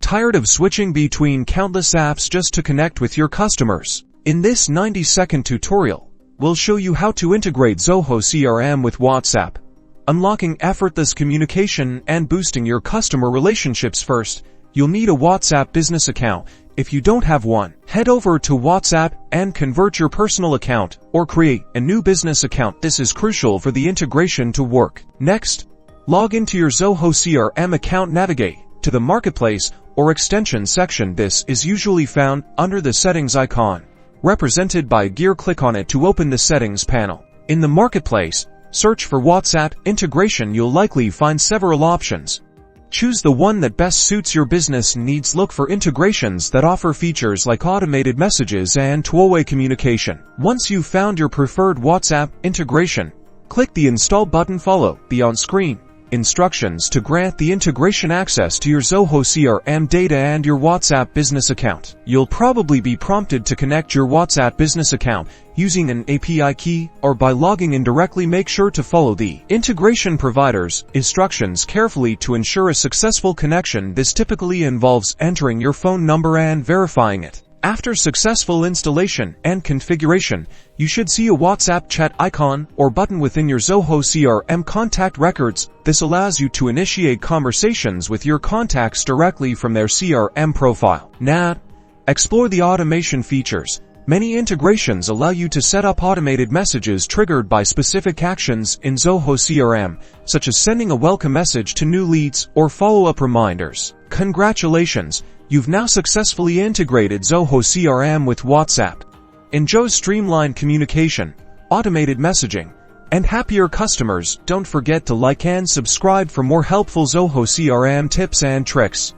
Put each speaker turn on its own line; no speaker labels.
Tired of switching between countless apps just to connect with your customers? In this 90-second tutorial, we'll show you how to integrate Zoho CRM with WhatsApp, unlocking effortless communication and boosting your customer relationships. First, you'll need a WhatsApp business account. If you don't have one, head over to WhatsApp and convert your personal account or create a new business account. This is crucial for the integration to work. Next, log into your Zoho CRM account. Navigate to the Marketplace or Extension section. This is usually found under the Settings icon, represented by a gear. Click on it to open the Settings panel. In the Marketplace, search for WhatsApp integration. You'll likely find several options. Choose the one that best suits your business needs. Look for integrations that offer features like automated messages and two-way communication. Once you've found your preferred WhatsApp integration, click the Install button. Follow the on-screen instructions to grant the integration access to your Zoho CRM data and your WhatsApp business account. You'll probably be prompted to connect your WhatsApp business account using an API key or by logging in directly. Make sure to follow the integration provider's instructions carefully to ensure a successful connection. This typically involves entering your phone number and verifying it. After successful installation and configuration, you should see a WhatsApp chat icon or button within your Zoho CRM contact records. This allows you to initiate conversations with your contacts directly from their CRM profile. Now, explore the automation features. Many integrations allow you to set up automated messages triggered by specific actions in Zoho CRM, such as sending a welcome message to new leads or follow-up reminders. Congratulations! You've now successfully integrated Zoho CRM with WhatsApp. Enjoy streamlined communication, automated messaging, and happier customers. Don't forget to like and subscribe for more helpful Zoho CRM tips and tricks.